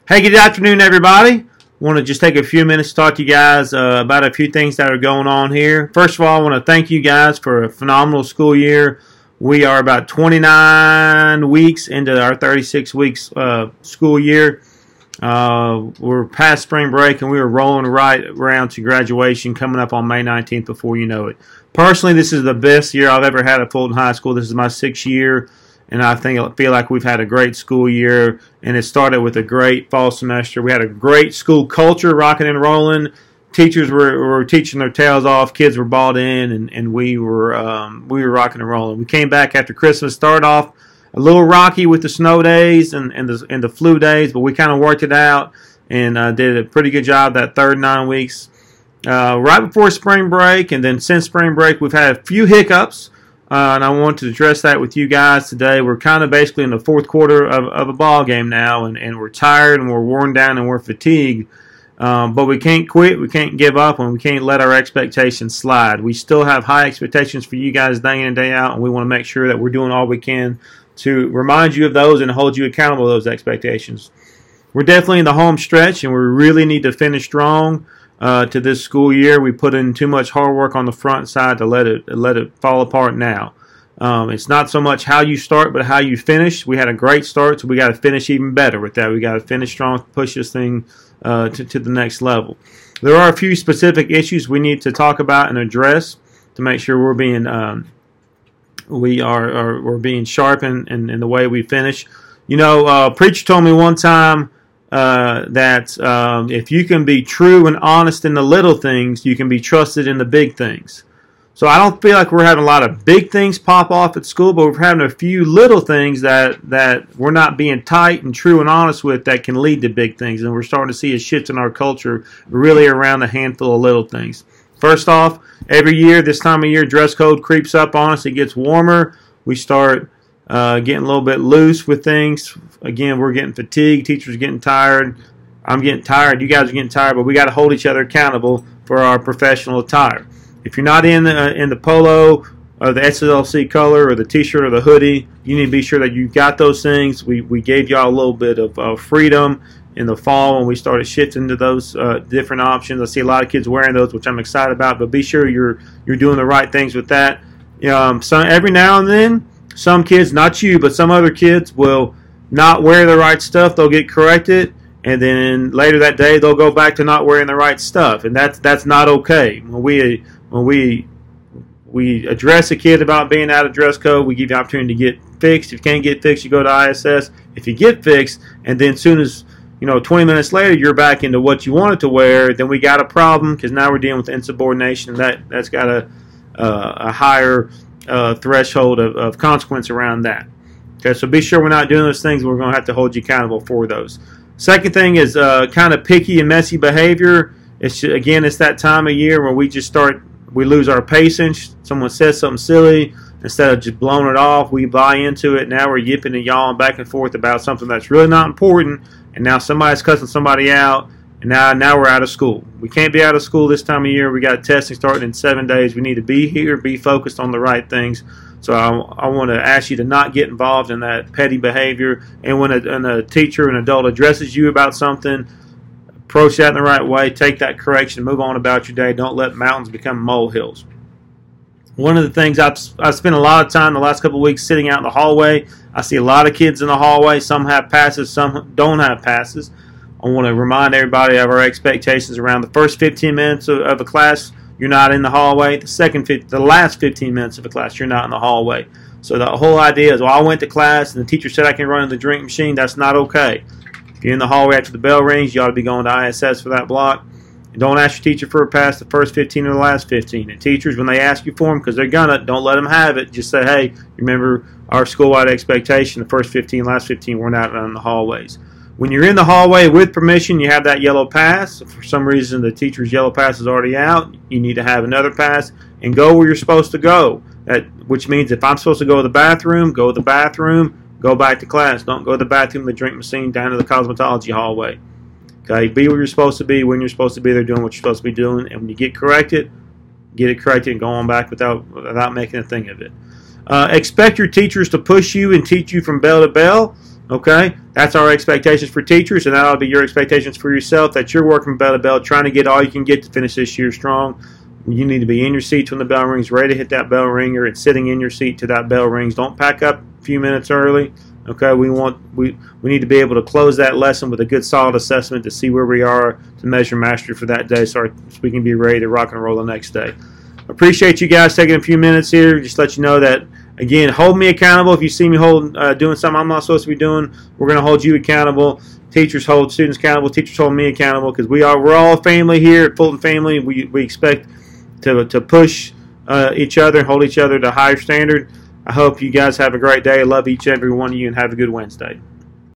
Hey, good afternoon, everybody. Want to just take a few minutes to talk to you guys about a few things that are going on here. First of all, I want to thank you guys for a phenomenal school year. We are about 29 weeks into our 36 weeks school year. We're past spring break and we are rolling right around to graduation coming up on May 19th before you know it. Personally, this is the best year I've ever had at Fulton High School. This is my 6th year. And I feel like we've had a great school year, and it started with a great fall semester. We had a great school culture, rocking and rolling. Teachers were teaching their tails off. Kids were bought in, and we were rocking and rolling. We came back after Christmas, started off a little rocky with the snow days and the flu days, but we kind of worked it out and did a pretty good job that third 9 weeks. Right before spring break, and then since spring break, we've had a few hiccups. And I want to address that with you guys today. We're kind of basically in the fourth quarter of a ball game now, and we're tired and we're worn down and we're fatigued. But we can't quit, we can't give up, and we can't let our expectations slide. We still have high expectations for you guys day in and day out, and we want to make sure that we're doing all we can to remind you of those and hold you accountable to those expectations. We're definitely in the home stretch, and we really need to finish strong. To this school year, we put in too much hard work on the front side to let it fall apart now. It's not so much how you start, but how you finish. We had a great start, so we got to finish even better with that. We got to finish strong, push this thing to the next level. There are a few specific issues we need to talk about and address to make sure we're being we're being sharp in the way we finish. You know, preacher told me one time. That if you can be true and honest in the little things, you can be trusted in the big things. So I don't feel like we're having a lot of big things pop off at school, but we're having a few little things that we're not being tight and true and honest with that can lead to big things. And we're starting to see a shift in our culture really around a handful of little things. First off, every year, this time of year, dress code creeps up on us. It gets warmer. We start getting a little bit loose with things. Again, we're getting fatigued. Teachers are getting tired. I'm getting tired. You guys are getting tired. But we got to hold each other accountable for our professional attire. If you're not in the polo or the SLC color or the T-shirt or the hoodie, you need to be sure that you got those things. We gave y'all a little bit of freedom in the fall when we started shifting to those different options. I see a lot of kids wearing those, which I'm excited about. But be sure you're doing the right things with that. So every now and then, some kids, not you, but some other kids will not wear the right stuff. They'll get corrected, and then later that day they'll go back to not wearing the right stuff, and that's not okay. When we address a kid about being out of dress code, we give you the opportunity to get fixed. If you can't get fixed, you go to ISS. If you get fixed, and then soon as 20 minutes later you're back into what you wanted to wear, then we got a problem because now we're dealing with insubordination, and that's got a higher threshold of consequence around that. Okay, so be sure we're not doing those things. We're going to have to hold you accountable for those. Second thing is kind of picky and messy behavior. It's that time of year where we lose our patience. Someone says something silly, instead of just blowing it off, we buy into it. Now we're yipping and yawing back and forth about something that's really not important, and now somebody's cussing somebody out, and now we're out of school. We can't be out of school this time of year. We got testing starting in 7 days. We need to be here, be focused on the right things. So I want to ask you to not get involved in that petty behavior. And when a teacher, an adult addresses you about something, approach that in the right way. Take that correction. Move on about your day. Don't let mountains become molehills. One of the things I've spent a lot of time the last couple of weeks sitting out in the hallway. I see a lot of kids in the hallway. Some have passes, some don't have passes. I want to remind everybody of our expectations around the first 15 minutes of a class. You're not in the hallway. The last 15 minutes of a class, you're not in the hallway. So the whole idea is, well, I went to class and the teacher said I can run in the drink machine. That's not okay. If you're in the hallway after the bell rings, you ought to be going to ISS for that block. And don't ask your teacher for a pass the first 15 or the last 15. And teachers, when they ask you for them, because they're gonna, don't let them have it. Just say, hey, remember our school-wide expectation, the first 15, last 15, we're not in the hallways. When you're in the hallway with permission, you have that yellow pass. If for some reason the teacher's yellow pass is already out, you need to have another pass and go where you're supposed to go. Which means if I'm supposed to go to the bathroom, go to the bathroom, go back to class. Don't go to the bathroom, the drink machine, down to the cosmetology hallway. Okay, be where you're supposed to be, when you're supposed to be there, doing what you're supposed to be doing. And when you get corrected, get it corrected and go on back without making a thing of it. Expect your teachers to push you and teach you from bell to bell. Okay, that's our expectations for teachers, and that ought to be your expectations for yourself, that you're working bell to bell, trying to get all you can get to finish this year strong. You need to be in your seats when the bell rings, ready to hit that bell ringer, and sitting in your seat till that bell rings. Don't pack up a few minutes early. Okay, we need to be able to close that lesson with a good solid assessment to see where we are to measure mastery for that day, so we can be ready to rock and roll the next day. Appreciate you guys taking a few minutes here. Just let you know that, again, hold me accountable. If you see me doing something I'm not supposed to be doing, we're going to hold you accountable. Teachers hold students accountable. Teachers hold me accountable, because we're all a family here at Fulton Family. We expect to push each other and hold each other to a higher standard. I hope you guys have a great day. I love each and every one of you, and have a good Wednesday.